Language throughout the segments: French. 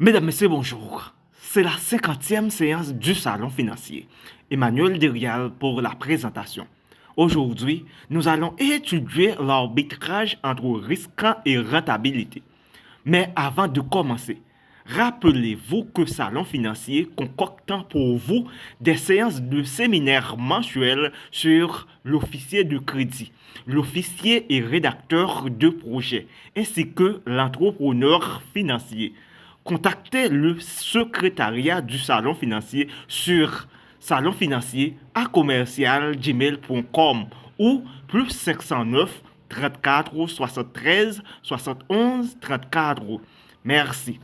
Mesdames, Messieurs, bonjour. C'est la 50e séance du Salon financier. Emmanuel Derial pour la présentation. Aujourd'hui, nous allons étudier l'arbitrage entre risque et rentabilité. Mais avant de commencer, rappelez-vous que Salon financier concocte pour vous des séances de séminaires mensuels sur l'officier de crédit, l'officier et rédacteur de projet, ainsi que l'entrepreneur financier. Contactez le secrétariat du Salon financier sur salonfinancier@gmail.com ou plus 509 34 73 71 34. Merci.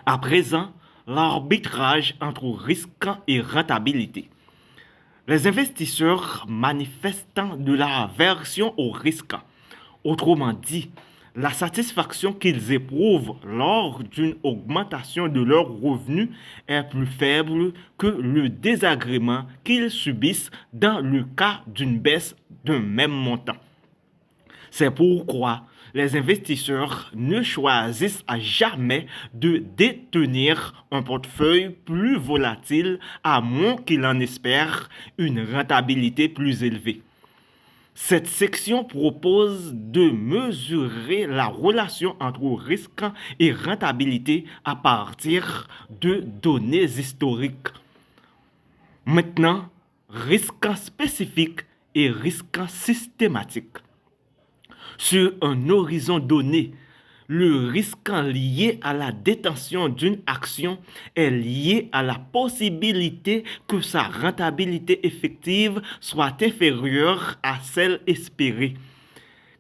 À présent, l'arbitrage entre risque et rentabilité. Les investisseurs manifestant de l'aversion au risque, autrement dit, la satisfaction qu'ils éprouvent lors d'une augmentation de leurs revenus est plus faible que le désagrément qu'ils subissent dans le cas d'une baisse d'un même montant. C'est pourquoi les investisseurs ne choisissent à jamais de détenir un portefeuille plus volatile à moins qu'ils en espèrent une rentabilité plus élevée. Cette section propose de mesurer la relation entre risque et rentabilité à partir de données historiques. Maintenant, risque spécifique et risque systématique. Sur un horizon donné, le risque lié à la détention d'une action est lié à la possibilité que sa rentabilité effective soit inférieure à celle espérée.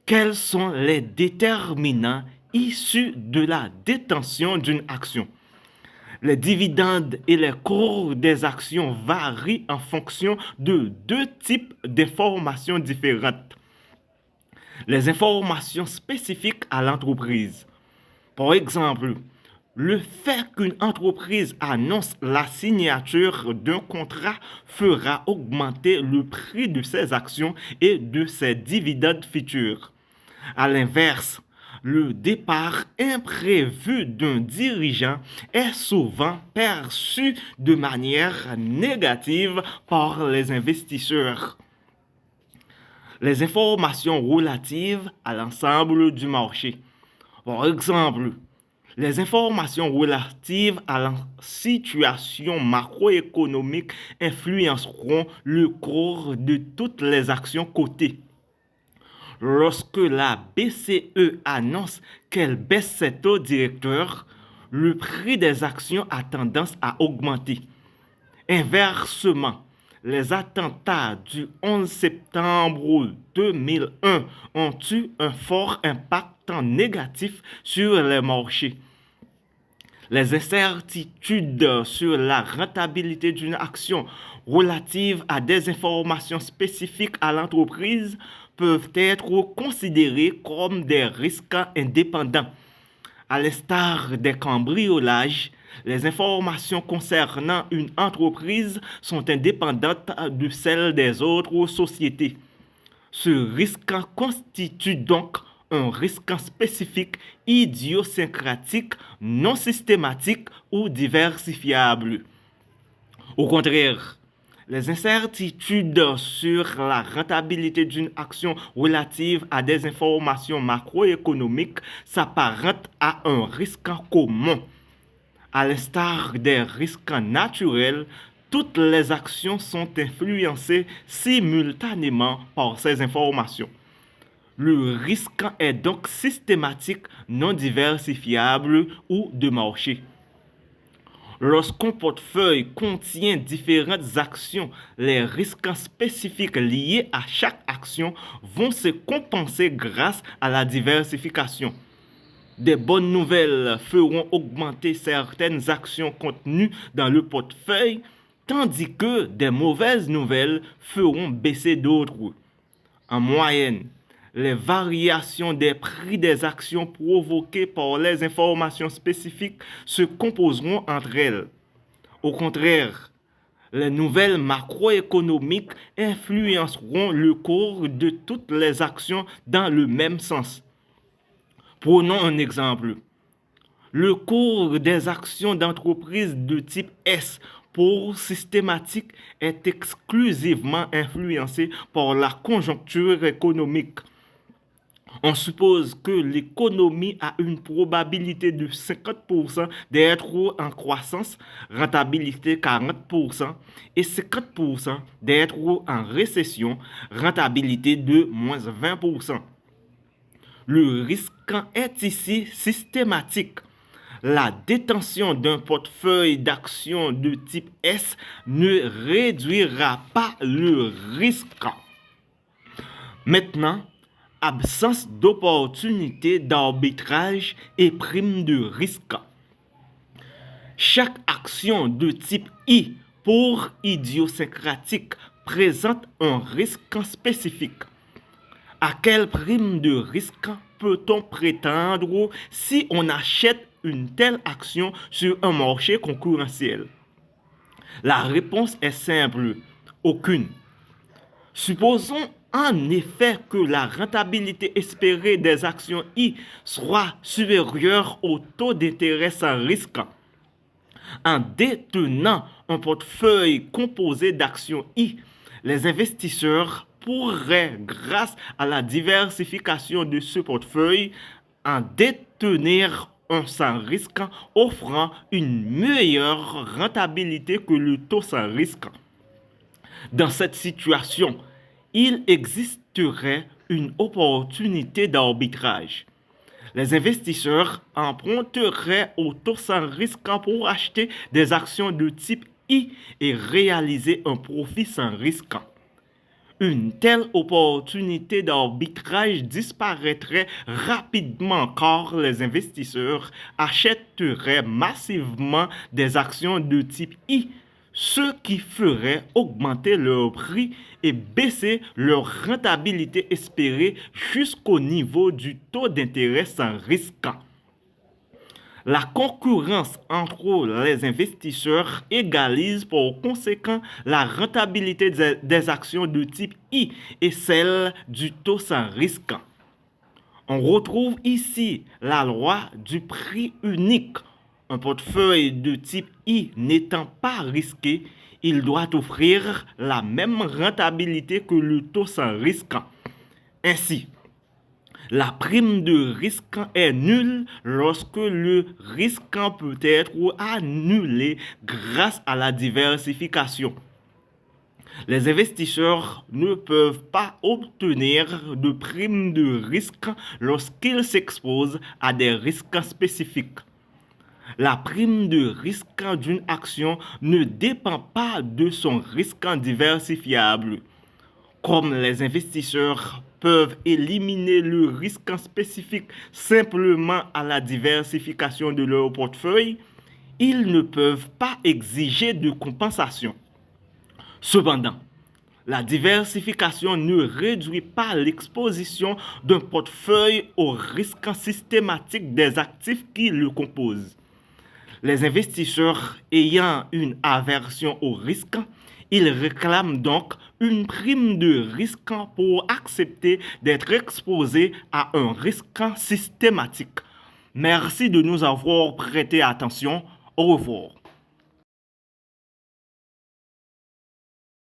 Quels sont les déterminants issus de la détention d'une action? Les dividendes et les cours des actions varient en fonction de deux types d'informations différentes. Les informations spécifiques à l'entreprise. Par exemple, le fait qu'une entreprise annonce la signature d'un contrat fera augmenter le prix de ses actions et de ses dividendes futurs. À l'inverse, le départ imprévu d'un dirigeant est souvent perçu de manière négative par les investisseurs. Les informations relatives à l'ensemble du marché. Par exemple, les informations relatives à la situation macroéconomique influenceront le cours de toutes les actions cotées. Lorsque la BCE annonce qu'elle baisse ses taux directeurs, le prix des actions a tendance à augmenter. Inversement, les attentats du 11 septembre 2001 ont eu un fort impact négatif sur les marchés. Les incertitudes sur la rentabilité d'une action relative à des informations spécifiques à l'entreprise peuvent être considérées comme des risques indépendants. À l'instar des cambriolages, les informations concernant une entreprise sont indépendantes de celles des autres sociétés. Ce risque constitue donc un risque spécifique, idiosyncratique, non systématique ou diversifiable. Au contraire, les incertitudes sur la rentabilité d'une action relative à des informations macroéconomiques s'apparentent à un risque commun. À l'instar des risques naturels, toutes les actions sont influencées simultanément par ces informations. Le risque est donc systématique, non diversifiable ou de marché. Lorsqu'un portefeuille contient différentes actions, les risques spécifiques liés à chaque action vont se compenser grâce à la diversification. Des bonnes nouvelles feront augmenter certaines actions contenues dans le portefeuille, tandis que des mauvaises nouvelles feront baisser d'autres. En moyenne, les variations des prix des actions provoquées par les informations spécifiques se composeront entre elles. Au contraire, les nouvelles macroéconomiques influenceront le cours de toutes les actions dans le même sens. Prenons un exemple. Le cours des actions d'entreprise de type S pour systématique est exclusivement influencé par la conjoncture économique. On suppose que l'économie a une probabilité de 50% d'être en croissance, rentabilité 40%, et 50% d'être en récession, rentabilité de moins 20%. Le risque est ici systématique. La détention d'un portefeuille d'actions de type S ne réduira pas le risque. Maintenant, absence d'opportunité d'arbitrage et prime de risque. Chaque action de type I pour idiosyncratique présente un risque spécifique. À quelle prime de risque peut-on prétendre si on achète une telle action sur un marché concurrentiel? La réponse est simple, aucune. Supposons en effet que la rentabilité espérée des actions I soit supérieure au taux d'intérêt sans risque. En détenant un portefeuille composé d'actions I, les investisseurs pourraient, grâce à la diversification de ce portefeuille, en détenir un sans risque offrant une meilleure rentabilité que le taux sans risque. Dans cette situation, il existerait une opportunité d'arbitrage. Les investisseurs emprunteraient au taux sans risque pour acheter des actions de type I et réaliser un profit sans risque. Une telle opportunité d'arbitrage disparaîtrait rapidement car les investisseurs achèteraient massivement des actions de type I, ce qui ferait augmenter leur prix et baisser leur rentabilité espérée jusqu'au niveau du taux d'intérêt sans risque. La concurrence entre les investisseurs égalise par conséquent la rentabilité des actions de type I et celle du taux sans risque. On retrouve ici la loi du prix unique. Un portefeuille de type I n'étant pas risqué, il doit offrir la même rentabilité que le taux sans risque. Ainsi, la prime de risque est nulle lorsque le risque peut être annulé grâce à la diversification. Les investisseurs ne peuvent pas obtenir de prime de risque lorsqu'ils s'exposent à des risques spécifiques. La prime de risque d'une action ne dépend pas de son risque diversifiable. Comme les investisseurs peuvent éliminer le risque spécifique simplement à la diversification de leur portefeuille, ils ne peuvent pas exiger de compensation. Cependant, la diversification ne réduit pas l'exposition d'un portefeuille au risque systématique des actifs qui le composent. Les investisseurs ayant une aversion au risque, ils réclament donc une prime de risque pour accepter d'être exposés à un risque systématique. Merci de nous avoir prêté attention. Au revoir.